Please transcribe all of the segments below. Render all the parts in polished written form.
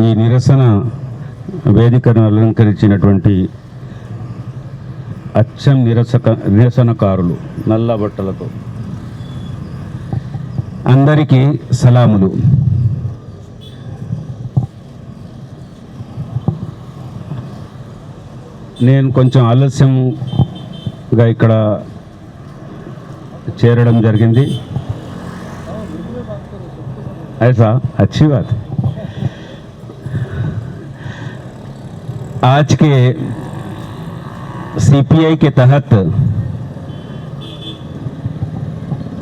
ఈ నిరసన వేదికను అలంకరించినటువంటి అచ్చం నిరసనకారులు నల్ల బట్టలతో అందరికీ సలాములు. నేను కొంచెం ఆలస్యంగా ఇక్కడ చేరడం జరిగింది. ऐसा अच्छी बात है. आज के सीपीआई के तहत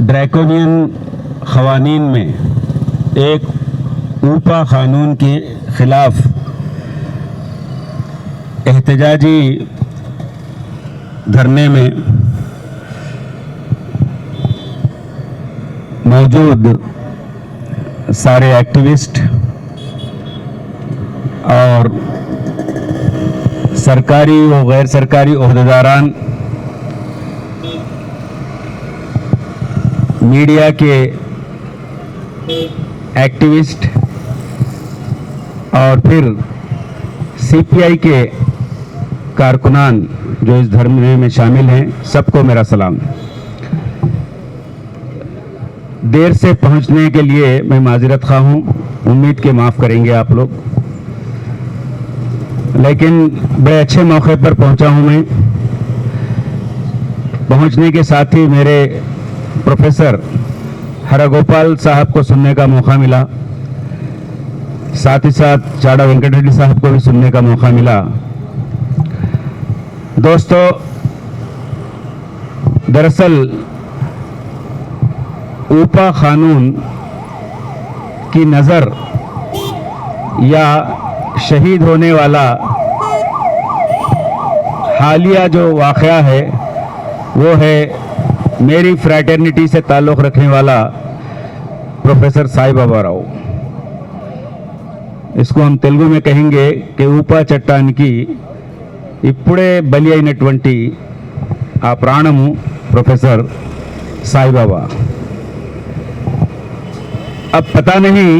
ड्रैकोनियन क़वानीन में एक ऊपा कानून के खिलाफ एहतजाजी धरने में मौजूद सारे एक्टिविस्ट और सरकारी व गैर सरकारी ओहदेदारान, मीडिया के एक्टिविस्ट और फिर सीपीआई के कारकुनान जो इस धर्म में शामिल हैं, सबको मेरा सलाम. देर से पहुंचने के लिए मैं माजरत खा हूँ. उम्मीद के माफ़ करेंगे आप लोग, लेकिन बड़े अच्छे मौके पर पहुंचा हूँ मैं. पहुंचने के साथ ही मेरे प्रोफेसर हरगोपाल साहब को सुनने का मौका मिला, साथ ही साथ चाड़ा वेंकट रेड्डी साहब को भी सुनने का मौका मिला. दोस्तों, दरअसल ऊपा कानून की नज़र या शहीद होने वाला हालिया जो वाक़या है वो है मेरी फ्रैटर्निटी से ताल्लुक़ रखने वाला प्रोफेसर साई बाबा राव. इसको हम तेलुगु में कहेंगे कि ऊपा चट्टानिकी इప్పుడే బలి అయినటువంటి ఆ ప్రాణము प्रोफेसर साई बाबा. अब पता नहीं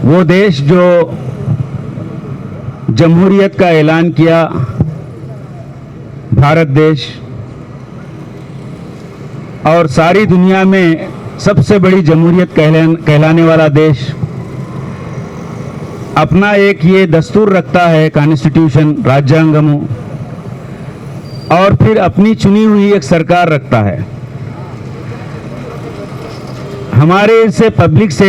वो देश जो जमहूरियत का ऐलान किया, भारत देश, और सारी दुनिया में सबसे बड़ी जमहूरियत कहलाने वाला देश, अपना एक ये दस्तूर रखता है, कॉन्स्टिट्यूशन, राज्यांगमु, और फिर अपनी चुनी हुई एक सरकार रखता है. हमारे से पब्लिक से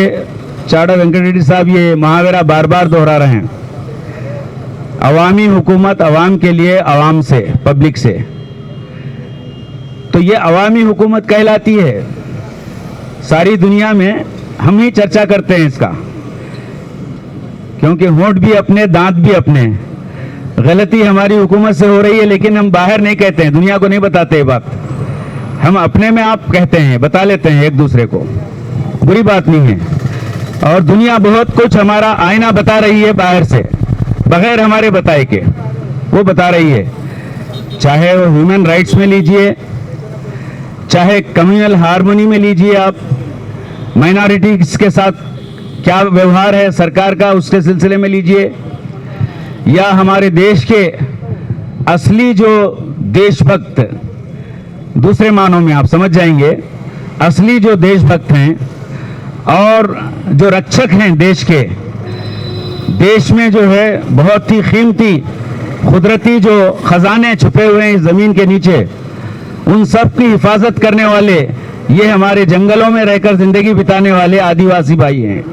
चाड़ा वेंकट रेड्डी साहब ये महावरा बार बार दोहरा रहे हैं, अवामी हुकूमत अवाम के लिए, अवाम से, पब्लिक से. तो ये अवामी हुकूमत कहलाती है. सारी दुनिया में हम ही चर्चा करते हैं इसका, क्योंकि होंठ भी अपने, दांत भी अपने. गलती हमारी हुकूमत से हो रही है, लेकिन हम बाहर नहीं कहते हैं, दुनिया को नहीं बताते ये बात. हम अपने में आप कहते हैं, बता लेते हैं एक दूसरे को, बुरी बात नहीं है. और दुनिया बहुत कुछ हमारा आईना बता रही है बाहर से, बगैर हमारे बताए के वो बता रही है. चाहे वो ह्यूमन राइट्स में लीजिए, चाहे कम्युनल हार्मनी में लीजिए, आप माइनॉरिटीज के साथ क्या व्यवहार है सरकार का उसके सिलसिले में लीजिए, या हमारे देश के असली जो देशभक्त, दूसरे मानों में आप समझ जाएंगे, असली जो देशभक्त हैं और जो रक्षक हैं देश के, देश में जो है बहुत ही कीमती कुदरती जो खजाने छुपे हुए हैं इस ज़मीन के नीचे, उन सब की हिफाजत करने वाले ये हमारे जंगलों में रहकर ज़िंदगी बिताने वाले आदिवासी भाई हैं,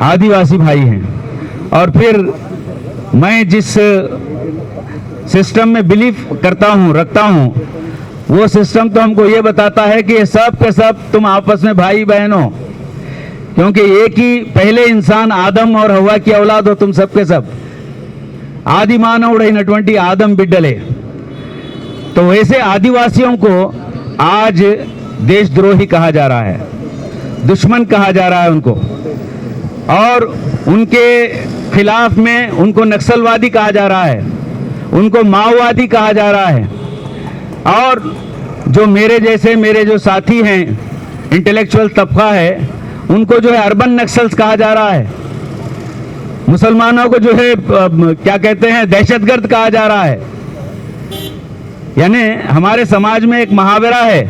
आदिवासी भाई हैं. और फिर मैं जिस सिस्टम में बिलीव करता हूँ, रखता हूँ, वो सिस्टम तो हमको ये बताता है कि ये सब के सब तुम आपस में भाई बहन हो, क्योंकि एक ही पहले इंसान आदम और हवा की औलाद हो तुम सब के सब. आदि मानवुडैनटुवंटि आदम बिड्डले. तो वैसे आदिवासियों को आज देशद्रोही कहा जा रहा है, दुश्मन कहा जा रहा है उनको, और उनके खिलाफ में उनको नक्सलवादी कहा जा रहा है, उनको माओवादी कहा जा रहा है. और जो मेरे जैसे मेरे जो साथी हैं, इंटेलेक्चुअल तबका है, उनको जो है अर्बन नक्सल्स कहा जा रहा है, मुसलमानों को जो है क्या कहते हैं दहशतगर्द कहा जा रहा है। यानी हमारे समाज में एक मुहावरा है,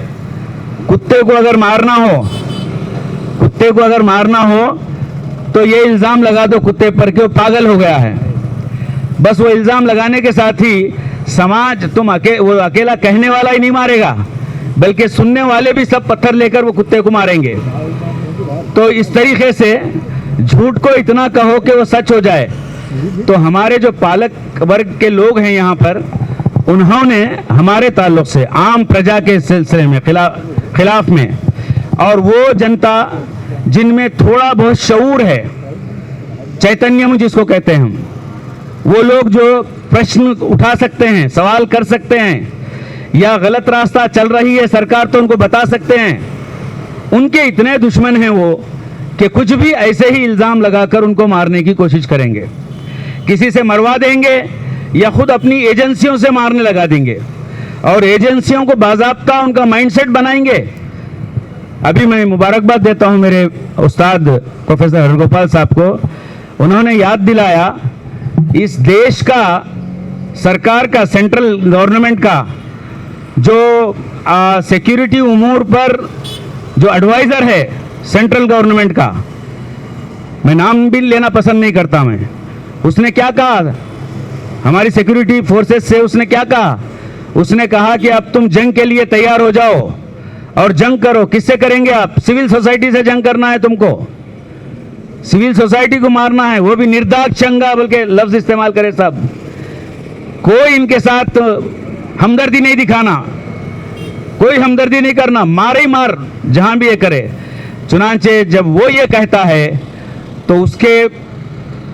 कुत्ते को अगर मारना हो तो ये इल्ज़ाम लगा दो कुत्ते पर कि वो पागल हो गया है। बस वो इल्ज़ाम लगाने के साथ ही समाज वो अकेला कहने वाला ही नहीं मारेगा, बल्कि सुनने वाले भी सब पत्थर लेकर वो कुत्ते को मारेंगे। तो इस तरीके से झूठ को इतना कहो कि वो सच हो जाए। तो हमारे जो पालक वर्ग के लोग हैं यहाँ पर, उन्होंने हमारे ताल्लुक से आम प्रजा के सिलसिले में खिलाफ में, और वो जनता जिनमें थोड़ा बहुत शऊर है, चैतन्यम जिसको कहते हैं हम, वो लोग जो प्रश्न उठा सकते हैं, सवाल कर सकते हैं, या गलत रास्ता चल रही है सरकार तो उनको बता सकते हैं, उनके इतने दुश्मन हैं वो कि कुछ भी ऐसे ही इल्ज़ाम लगाकर उनको मारने की कोशिश करेंगे। किसी से मरवा देंगे या खुद अपनी एजेंसियों से मारने लगा देंगे, और एजेंसियों को बाज़ाब्ता उनका माइंडसेट बनाएंगे। अभी मैं मुबारकबाद देता हूं मेरे उस्ताद प्रोफेसर हरगोपाल साहब को। उन्होंने याद दिलाया इस देश का सरकार का, सेंट्रल गवर्नमेंट का जो सिक्योरिटी उमूर पर जो एडवाइज़र है सेंट्रल गवर्नमेंट का, मैं नाम भी लेना पसंद नहीं करता मैं, उसने क्या कहा हमारी सिक्योरिटी फोर्सेस से, उसने क्या कहा? उसने कहा कि अब तुम जंग के लिए तैयार हो जाओ और जंग करो। किससे करेंगे आप? सिविल सोसाइटी से जंग करना है तुमको, सिविल सोसाइटी को मारना है, वो भी निर्दाक्ष चंगा बल्कि लफ्ज इस्तेमाल करे सब। कोई इनके साथ हमदर्दी नहीं दिखाना, कोई हमदर्दी नहीं करना, मारे ही मार जहां भी ये करे। चुनांचे जब वो ये कहता है तो उसके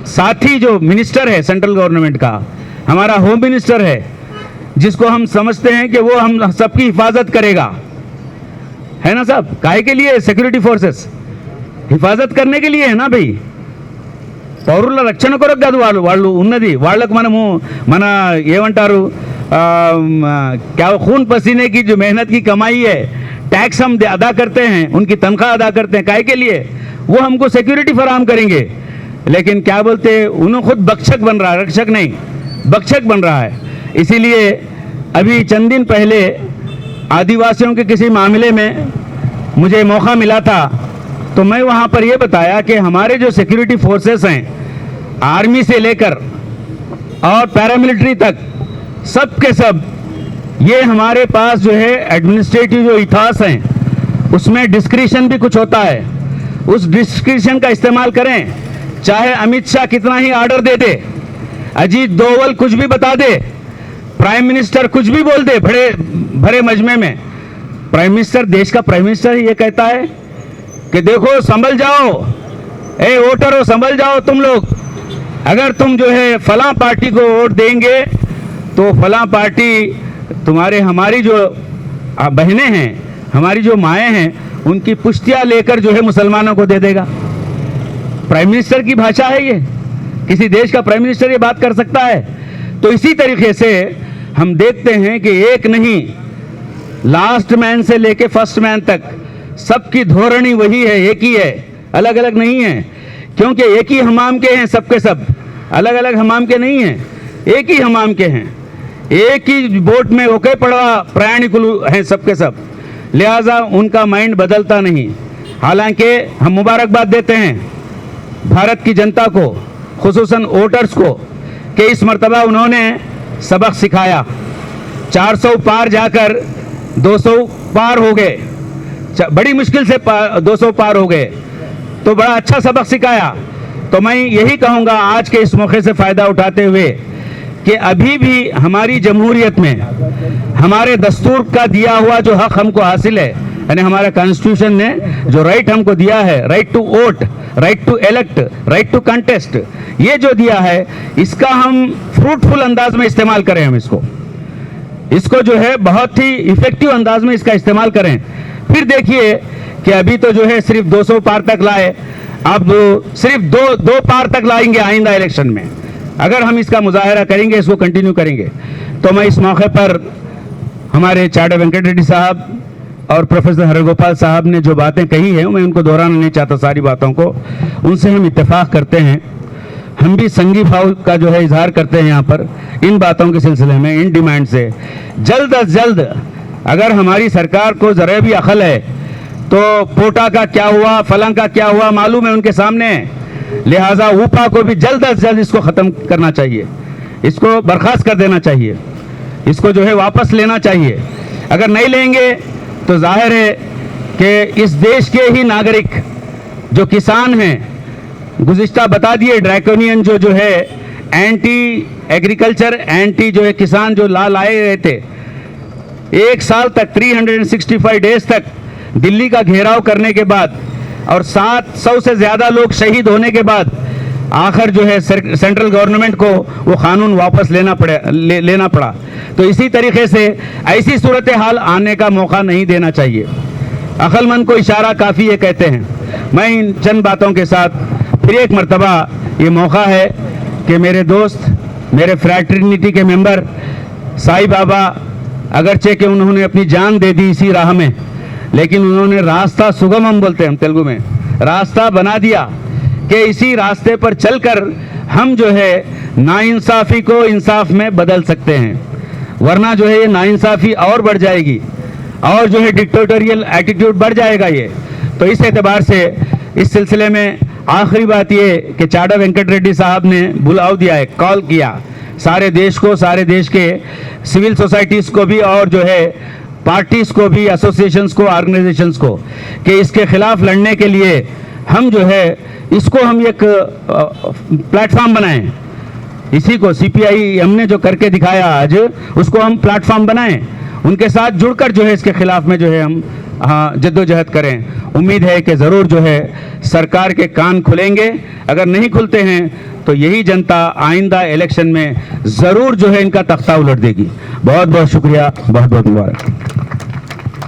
साथी जो मिनिस्टर है सेंट्रल गवर्नमेंट का, हमारा होम मिनिस्टर है, जिसको हम समझते हैं कि वो हम सबकी हिफाजत करेगा, है ना साहब? काहे के लिए? सिक्योरिटी फोर्सेस हिफाजत करने के लिए है ना भाई। పౌరుల రక్షణ కొరకు కాదు వాళ్ళు ఉన్నది, వాళ్ళకు మనము మన ఏమంటారు क्या खून पसीने की जो मेहनत की कमाई है, टैक्स हम अदा करते हैं, उनकी तनख्वाह अदा करते हैं, काहे के लिए? वो हमको सिक्योरिटी फराहम करेंगे। लेकिन क्या बोलते हैं, उन्होंने खुद बख्शक बन रहा है, रक्षक नहीं बख्शक बन रहा है। इसीलिए अभी चंद दिन पहले आदिवासियों के किसी मामले में मुझे मौका मिला था, तो मैं वहाँ पर यह बताया कि हमारे जो सिक्योरिटी फोर्सेस हैं, आर्मी से लेकर और पैरामिलिट्री तक, सब के सब ये हमारे पास जो है एडमिनिस्ट्रेटिव जो इतिहास हैं उसमें डिस्क्रिशन भी कुछ होता है। उस डिस्क्रिशन का इस्तेमाल करें। चाहे अमित शाह कितना ही आर्डर दे दे, अजीत डोवल कुछ भी बता दे, प्राइम मिनिस्टर कुछ भी बोल दे भरे मजमे में, प्राइम मिनिस्टर, देश का प्राइम मिनिस्टर ये कहता है कि देखो संभल जाओ, ए वोटरों संभल जाओ तुम लोग, अगर तुम जो है फलां पार्टी को वोट देंगे तो फलां पार्टी तुम्हारे, हमारी जो बहनें हैं, हमारी जो माएँ हैं, उनकी पुश्तियाँ लेकर जो है मुसलमानों को दे देगा। प्राइम मिनिस्टर की भाषा है ये? किसी देश का प्राइम मिनिस्टर ये बात कर सकता है? तो इसी तरीके से हम देखते हैं कि एक नहीं, लास्ट मैन से लेके फर्स्ट मैन तक सबकी धोरणी वही है, एक ही है, अलग अलग नहीं है। क्योंकि एक ही हमाम के हैं सबके सब, अलग अलग हमाम के नहीं हैं, एक ही हमाम के हैं, एक ही बोट में ओके पड़ा प्रयाणिकुल हैं सबके सब, लिहाजा उनका माइंड बदलता नहीं। हालांकि हम मुबारकबाद देते हैं भारत की जनता को, खुसूसन वोटर्स को, कि इस मर्तबा उन्होंने सबक सिखाया। 400 पार जाकर 200 पार हो गए, बड़ी मुश्किल से 200 पार हो गए, तो बड़ा अच्छा सबक सिखाया। तो मैं यही कहूँगा आज के इस मौके से फ़ायदा उठाते हुए कि अभी भी हमारी जमहूरियत में हमारे दस्तूर का दिया हुआ जो हक हमको हासिल है, यानी हमारा कॉन्स्टिट्यूशन ने जो राइट हमको दिया है, right to vote, right to elect, right to contest, ये जो दिया है इसका हम फ्रूटफुल अंदाज में इस्तेमाल करें। हम इसको जो है बहुत ही इफेक्टिव अंदाज में इसका इस्तेमाल करें। फिर देखिए कि अभी तो जो है सिर्फ 200 पार तक लाए, अब सिर्फ दो पार तक लाएंगे आइंदा इलेक्शन में। अगर हम इसका मुजाहरा करेंगे, इसको कंटिन्यू करेंगे, तो मैं इस मौके पर हमारे चाडा वेंकट रेड्डी साहब, और प्रोफेसर हरगोपाल साहब ने जो बातें कही हैं मैं उनको दोहराना नहीं चाहता सारी बातों को, उनसे हम इत्तेफाक करते हैं। हम भी संगी भाव का जो है इजहार करते हैं यहाँ पर इन बातों के सिलसिले में, इन डिमांड से। जल्द अज जल्द अगर हमारी सरकार को ज़रा भी अकल है तो पोटा का क्या हुआ, फलां का क्या हुआ मालूम है उनके सामने, लिहाजा ऊपा को भी जल्द अज जल्द इसको ख़त्म करना चाहिए, इसको बर्खास्त कर देना चाहिए, इसको जो है वापस लेना चाहिए। अगर नहीं लेंगे तो जाहिर है कि इस देश के ही नागरिक जो किसान हैं, गुज़िश्ता बता दिए ड्रैकोनियन जो है एंटी एग्रीकल्चर, एंटी जो है किसान जो लाए गए थे, 1 साल तक 365 डेज तक दिल्ली का घेराव करने के बाद और 700 से ज़्यादा लोग शहीद होने के बाद आखिर जो है सेंट्रल गवर्नमेंट को वो कानून वापस लेना पड़ा। तो इसी तरीके से ऐसी सूरत हाल आने का मौका नहीं देना चाहिए। अक्लमंद को इशारा काफ़ी है कहते हैं। मैं इन चंद बातों के साथ फिर एक मर्तबा ये मौका है कि मेरे दोस्त, मेरे फ्रैटर्निटी के मेंबर साई बाबा, अगरचे कि उन्होंने अपनी जान दे दी इसी राह में, लेकिन उन्होंने रास्ता सुगम, हम बोलते हैं हम तेलुगु में, रास्ता बना दिया कि इसी रास्ते पर चलकर हम जो है नाइंसाफ़ी को इंसाफ में बदल सकते हैं, वरना जो है ये नाइंसाफ़ी और बढ़ जाएगी और जो है डिक्टेटोरियल एटीट्यूड बढ़ जाएगा ये। तो इस एतबार से इस सिलसिले में आखिरी बात ये कि चाडा वेंकट रेड्डी साहब ने बुलाव दिया है, कॉल किया सारे देश को, सारे देश के सिविल सोसाइटीज़ को भी और जो है पार्टीज़ को भी, एसोसिएशंस को, ऑर्गेनाइजेशंस को, कि इसके खिलाफ लड़ने के लिए हम जो है इसको हम एक प्लेटफॉर्म बनाएं। इसी को सीपीआई हमने जो करके दिखाया आज, उसको हम प्लेटफॉर्म बनाएं, उनके साथ जुड़कर जो है इसके खिलाफ में जो है हम जद्दोजहद करें। उम्मीद है कि ज़रूर जो है सरकार के कान खुलेंगे। अगर नहीं खुलते हैं तो यही जनता आइंदा इलेक्शन में ज़रूर जो है इनका तख्ता उलट देगी। बहुत बहुत शुक्रिया, बहुत बहुत मुबारक।